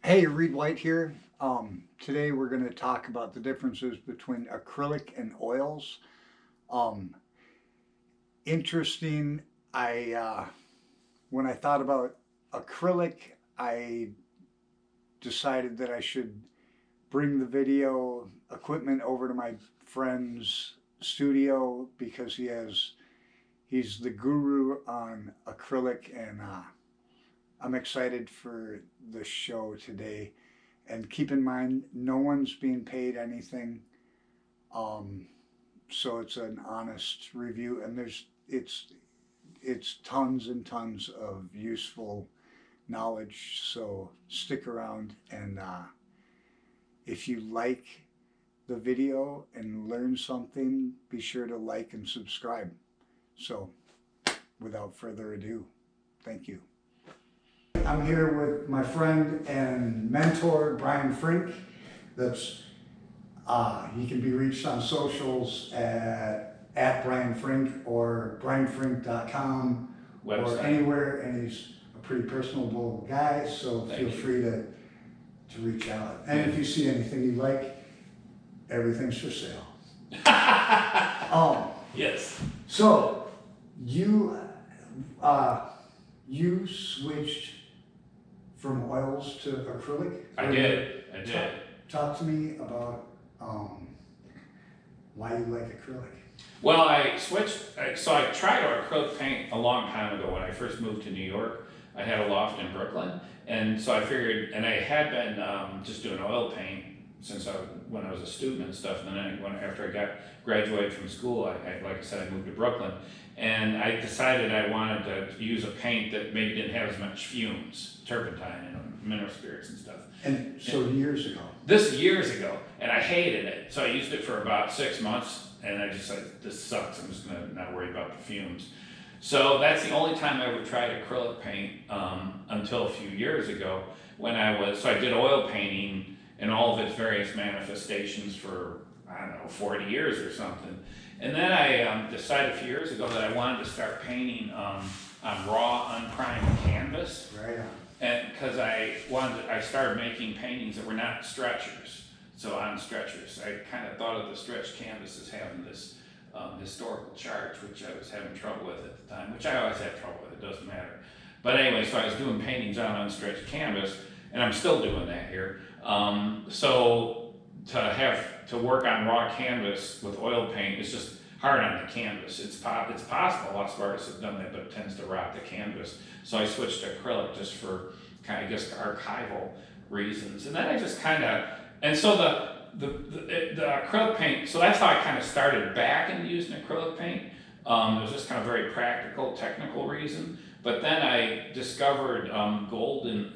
Hey, Reed White here. Today we're going to talk about the differences between acrylic and oils. Um, Interesting. When I thought about acrylic, I decided that I should bring the video equipment over to my friend's studio because he's the guru on acrylic, and I'm excited for the show today. And keep in mind, no one's being paid anything, so it's an honest review. And it's tons and tons of useful knowledge. So stick around, and if you like the video and learn something, be sure to like and subscribe. So, without further ado, thank you. I'm here with my friend and mentor, Brian Frink. He can be reached on socials at Brian Frink or brianfrink.com or anywhere, and he's a pretty personable guy, so feel free to reach out. And if you see anything you like, everything's for sale. Yes. So you switched from oils to acrylic? I did. Talk to me about why you like acrylic. Well, I switched, so I tried acrylic paint a long time ago when I first moved to New York. I had a loft in Brooklyn, and so I figured, and I had been just doing oil paint since when I was a student and stuff, and then after I graduated from school, like I said, I moved to Brooklyn, and I decided I wanted to use a paint that maybe didn't have as much fumes, turpentine and mineral spirits and stuff. And so years ago? This years ago, and I hated it. So I used it for about 6 months, and I just like, this sucks, I'm just gonna not worry about the fumes. So that's the only time I ever tried acrylic paint until a few years ago when I did oil painting in all of its various manifestations for, I don't know, 40 years or something. And then I decided a few years ago that I wanted to start painting on raw, unprimed canvas. Right on. And because I started making paintings that were not stretchers. So on stretchers, I kind of thought of the stretched canvas as having this historical charge, which I was having trouble with at the time, which I always have trouble with, it doesn't matter. But anyway, so I was doing paintings on unstretched canvas, and I'm still doing that here. So to work on raw canvas with oil paint is just hard on the canvas. It's possible, lots of artists have done that, but it tends to rot the canvas. So I switched to acrylic just for kind of, I guess, archival reasons. And then I just kind of, and so the acrylic paint, so that's how I kind of started back into using acrylic paint. It was just kind of very practical, technical reason. But then I discovered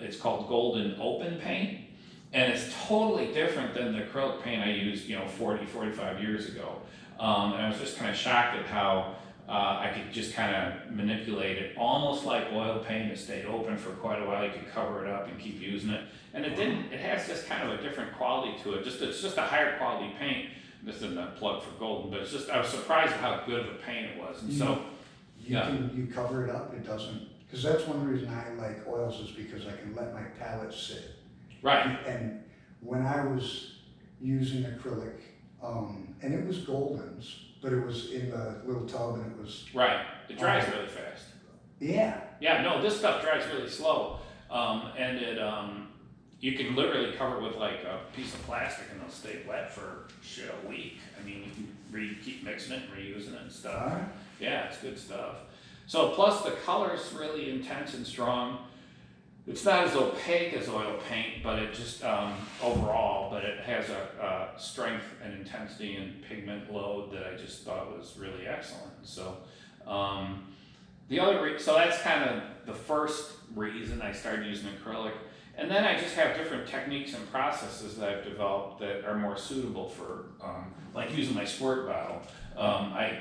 it's called Golden Open Paint. And it's totally different than the acrylic paint I used, 40, 45 years ago. And I was just kind of shocked at how I could just kind of manipulate it, almost like oil paint. It stayed open for quite a while. You could cover it up and keep using it. And it didn't, it has just kind of a different quality to it. It's just a higher quality paint. This isn't a plug for Golden, but it's just, I was surprised at how good of a paint it was. And you cover it up, it doesn't, because that's one reason I like oils, is because I can let my palette sit. Right. And when I was using acrylic, and it was Golden's, but it was in the little tub, and it was... Right, it dries really fast. Yeah. Yeah, no, this stuff dries really slow, and you can literally cover it with like a piece of plastic and it'll stay wet for a week. I mean, you can keep mixing it and reusing it and stuff. All right. Yeah, it's good stuff. So plus the color's really intense and strong. It's not as opaque as oil paint, but it just overall, but it has a strength and intensity and pigment load that I just thought was really excellent. So so that's kind of the first reason I started using acrylic. And then I just have different techniques and processes that I've developed that are more suitable for, like using my squirt bottle. I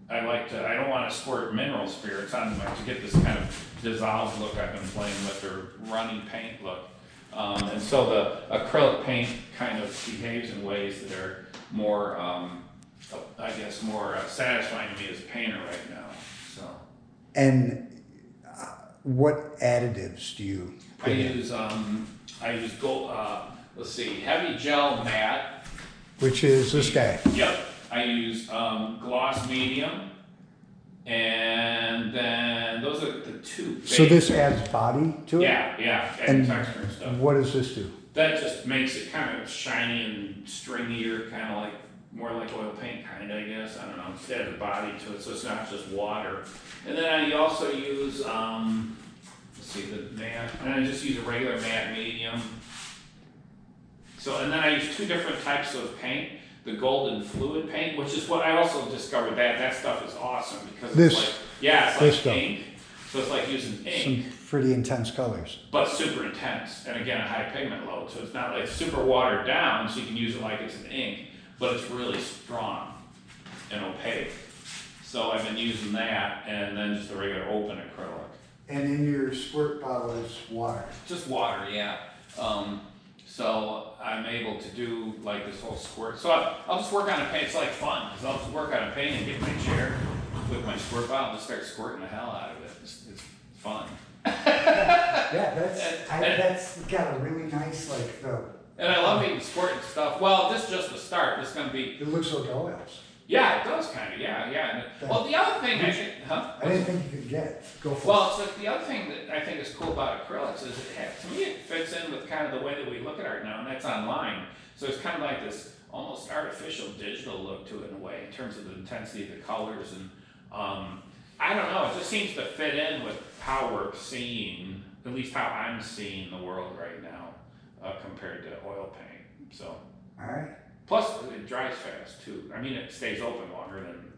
don't want to squirt mineral spirits on them to get this kind of dissolved look I've been playing with, or runny paint look. And so the acrylic paint kind of behaves in ways that are more, I guess, more satisfying to me as a painter right now. So. And what additives do you I put in? use gold, let's see, heavy gel matte. Which is this guy. Yep. I use gloss medium, and then those are the two. So this basic- adds body to it? Yeah, And and texture and stuff. what does this do? That just makes it kind of shiny and stringier, kind of like more like oil paint, kind of, I guess. I don't know. It's added a body to it, so it's not just water. And then I also use let's see, the matte, and I just use a regular matte medium. So, and then I use two different types of paint. The golden fluid paint, which is what I also discovered that stuff is awesome because This- it's like, yeah, it's this like stuff. ink. So it's like using ink, Some pretty intense colors. but super intense, and again, a high pigment load. So it's not like super watered down, so you can use it like it's an ink, but it's really strong and opaque. So I've been using that, and then just a regular open acrylic. And in your squirt bottle is water. Just water, yeah. So I'm able to do like this whole squirt. So I'll just work on a paint. It's like fun, because I'll just work on a paint and get my chair with my squirt bottle and just start squirting the hell out of it. It's fun. Yeah, And- that's got a really nice, like, And I love eating squirting stuff. Well, this is just the start. This is gonna be, it looks like oils. yeah, it does kind of, yeah. And well, the other thing I think, I didn't think you could get it. Go for Well, it's like the other thing that I think is cool about acrylics is to me it fits in with kind of the way that we look at art now, and that's online. So it's kind of like this almost artificial digital look to it in a way, in terms of the intensity of the colors, and I don't know, it just seems to fit in with how we're seeing, at least how I'm seeing the world right now, compared to oil paint. So, it. All right. plus it dries fast too. I mean, it stays open longer than.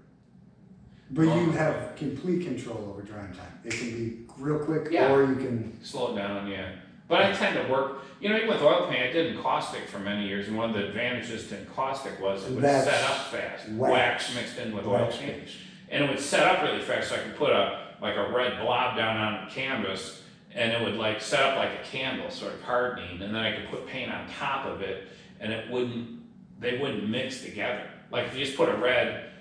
But you have complete control over drying time. It can be real quick, Yeah. or you can. Slow it down, yeah. But I tend to work, even with oil paint, I did encaustic for many years, and one of the advantages to encaustic was it would That's set up fast. wax. Wax mixed in with oil Wax paint. base. And it would set up really fast, so I could put a red blob down on the canvas, and it would like set up like a candle, sort of hardening, and then I could put paint on top of it, and they wouldn't mix together. Like if you just put a red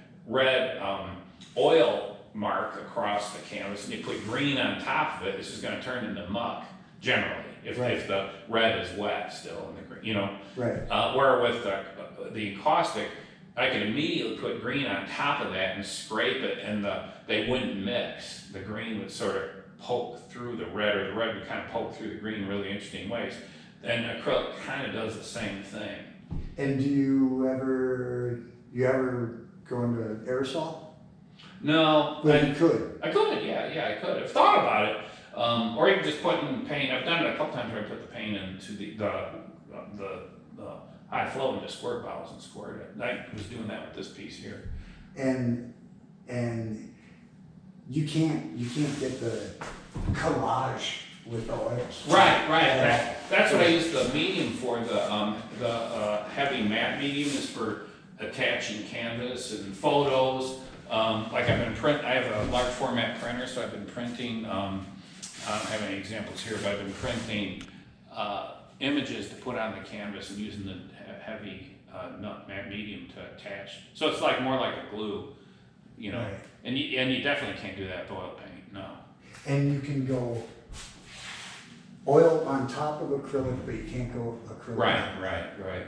oil mark across the canvas and you put green on top of it, it's just gonna turn into muck, generally, Right. if the red is wet still in the green, Right. where with the encaustic, I could immediately put green on top of that and scrape it, and they wouldn't mix. The green would sort of poke through the red, or the red would kind of poke through the green in really interesting ways. And acrylic kind of does the same thing. And do you ever go into aerosol? No, Well, you could. I could, yeah, I could. I've thought about it. Or even just putting paint. I've done it a couple times where I put the paint into the high flow into squirt bottles and squirt it. I was doing that with this piece here. And you can't get the collage with the oils. Right. That's what I use the medium for. The heavy matte medium is for attaching canvas and photos. Like I have a large format printer, so I've been printing. I don't have any examples here, but I've been printing images to put on the canvas and using the heavy matte medium to attach. So it's like more like a glue, Right. And you definitely can't do that with oil paint, no. And you can go oil on top of acrylic, but you can't go acrylic. Right.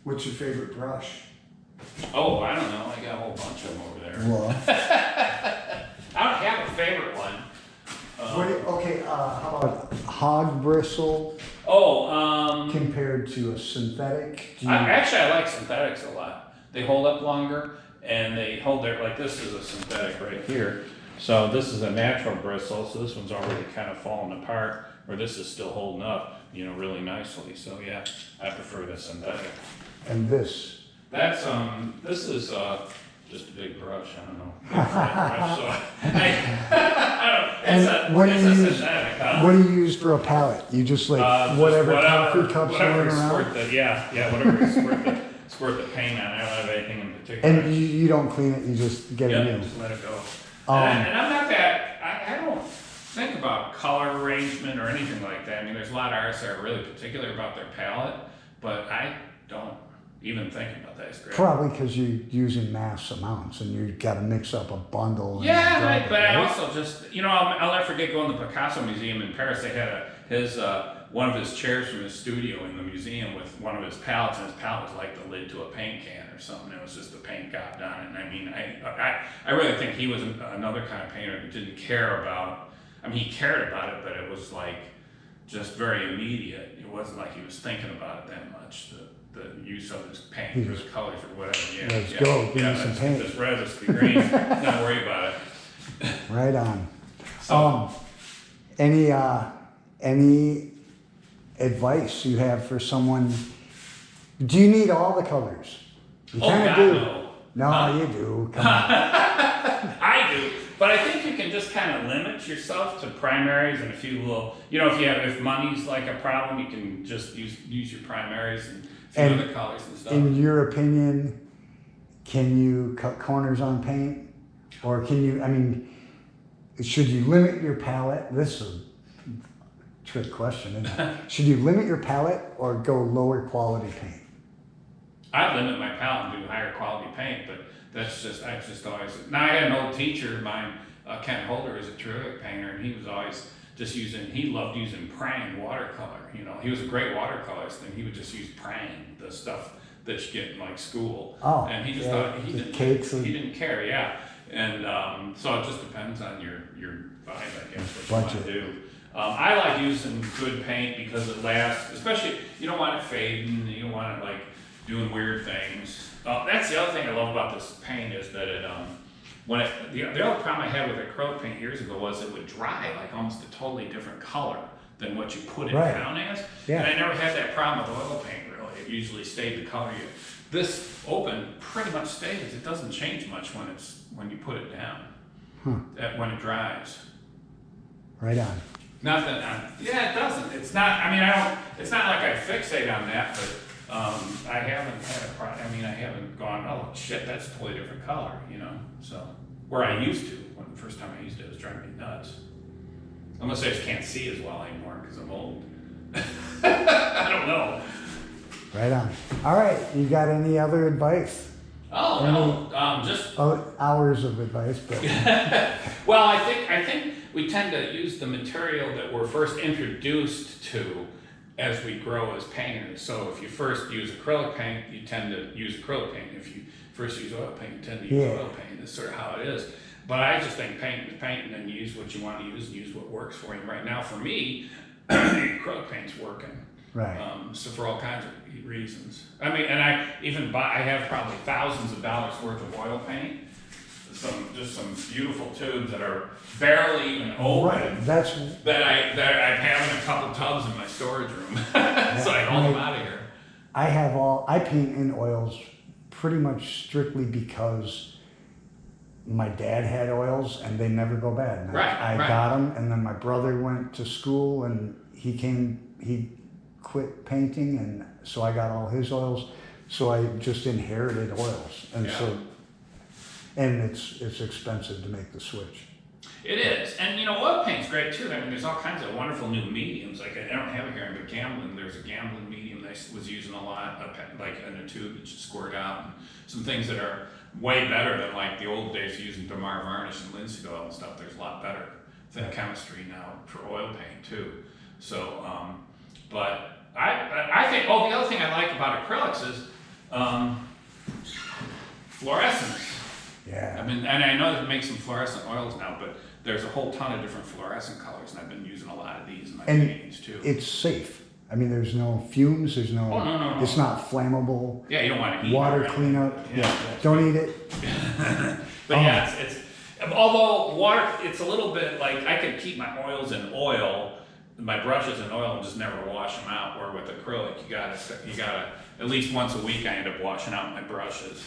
What's your favorite brush? Oh, I don't know. I got a whole bunch of them over there. Well, I don't have a favorite one. how about hog bristle compared to a synthetic? Do you- Actually, I like synthetics a lot. They hold up longer, and they hold their, like this is a synthetic right here. So this is a natural bristle, so this one's already kind of falling apart, or this is still holding up, really nicely. So yeah, I prefer the synthetic. And this. That's, this is, just a big brush, I don't know. Brush, so And what do it's you a use? synthetic, huh? What do you use for a palette? You just like Just whatever coffee cups whatever laying you around? squirt whatever you squirt the paint on. I don't have anything in particular. And you don't clean it, you just get it Yep, new. just let it go. And I'm not that, I don't think about color arrangement or anything like that. I mean, there's a lot of artists that are really particular about their palette, but I don't. even thinking about that is great. Probably because you're using mass amounts and you've got to mix up a bundle. And Yeah, drop right, it, but I right? also just, I'll never forget going to the Picasso Museum in Paris. They had one of his chairs from his studio in the museum with one of his palettes, and his palette was like the lid to a paint can or something. It was just the paint gobbed on it. And I mean, I really think he was another kind of painter who didn't care about, he cared about it, but it was like just very immediate. It wasn't like he was thinking about it that much. The use of his paint or his colors or whatever. Yeah, Let's go, give me some paint. This red, this green, not worry about it. Right on. So, Any advice you have for someone? Do you need all the colors? You oh kind God, of do. no. No, you do. Come on. I do, but I think you can just kind of limit yourself to primaries and a few little, if money's like a problem, you can just use your primaries and a few other colors and stuff. In your opinion, can you cut corners on paint? Or can you, should you limit your palette? This is a trick question, isn't it? Should you limit your palette or go lower quality paint? I limit my palette and do higher quality paint, but I just always, now I had an old teacher of mine, Ken Holder, is a terrific painter, and he was always just he loved using prang watercolor, he was a great watercolorist, and he would just use prang, the stuff that you get in like school. Oh, and he just yeah, thought, he didn't care, yeah. And so it just depends on your vibe, I guess, what you want to do. I like using good paint because it lasts, especially, you don't want it fading, you don't want it like doing weird things. That's the other thing I love about this paint is that the other problem I had with acrylic paint years ago was it would dry like almost a totally different color than what you put it down as. Yeah. And I never had that problem with oil paint really. It usually stayed the color this open pretty much stays. It doesn't change much when you put it down. When it dries. Right on. Not that, it doesn't. It's not, it's not like I fixate on that, but I haven't had a problem. I haven't gone, oh shit, that's a totally different color, so, where I used to, when the first time I used it was driving me nuts. Unless I just can't see as well anymore because I'm old. I don't know. Right on. All right, you got any other advice? Oh, no, just... hours of advice, but... Well, I think we tend to use the material that we're first introduced to as we grow as painters. So if you first use acrylic paint, you tend to use acrylic paint. If you first use oil paint, you tend to use oil paint. That's sort of how it is. But I just think paint is paint, and then you use what you want to use and use what works for you. Right now, for me, acrylic paint's working. Right. So for all kinds of reasons. And I have probably thousands of dollars worth of oil paint. Just some beautiful tubes that are barely even open. Right. That I have in a couple tubs in my storage room. So I hold them out of here. I paint in oils pretty much strictly because my dad had oils and they never go bad. And I got them, and then my brother went to school and he quit painting, and so I got all his oils. So I just inherited oils, and and it's expensive to make the switch. It is, and oil paint's great too. There's all kinds of wonderful new mediums. Like I don't have it here, but Gamblin. There's a Gamblin medium that I was using a lot, like in a tube that you squirt out, and some things that are way better than like the old days using Damar varnish and linseed oil and stuff. There's a lot better chemistry now for oil paint too. So, but I think, the other thing I like about acrylics is fluorescence. Yeah. And I know that makes some fluorescent oils now, but there's a whole ton of different fluorescent colors, and I've been using a lot of these in my paintings too. It's safe. There's no fumes, there's no, no. It's not flammable. Yeah, you don't want to eat water cleanup. Yeah. Don't eat it. But it's although water, it's a little bit like I could keep my oils in oil, my brushes in oil, and just never wash them out. Or with acrylic, you gotta at least once a week I end up washing out my brushes.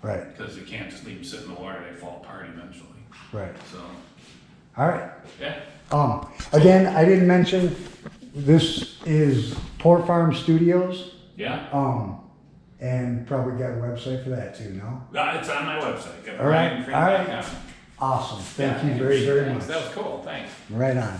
Right. Because you can't just leave them sit in the water; they fall apart eventually. Right. So. All right. Yeah. Again, I didn't mention this is Port Farm Studios. Yeah. And probably got a website for that too, no? It's on my website. All right. Awesome. Thank you very, very much. That was cool. Thanks. Right on.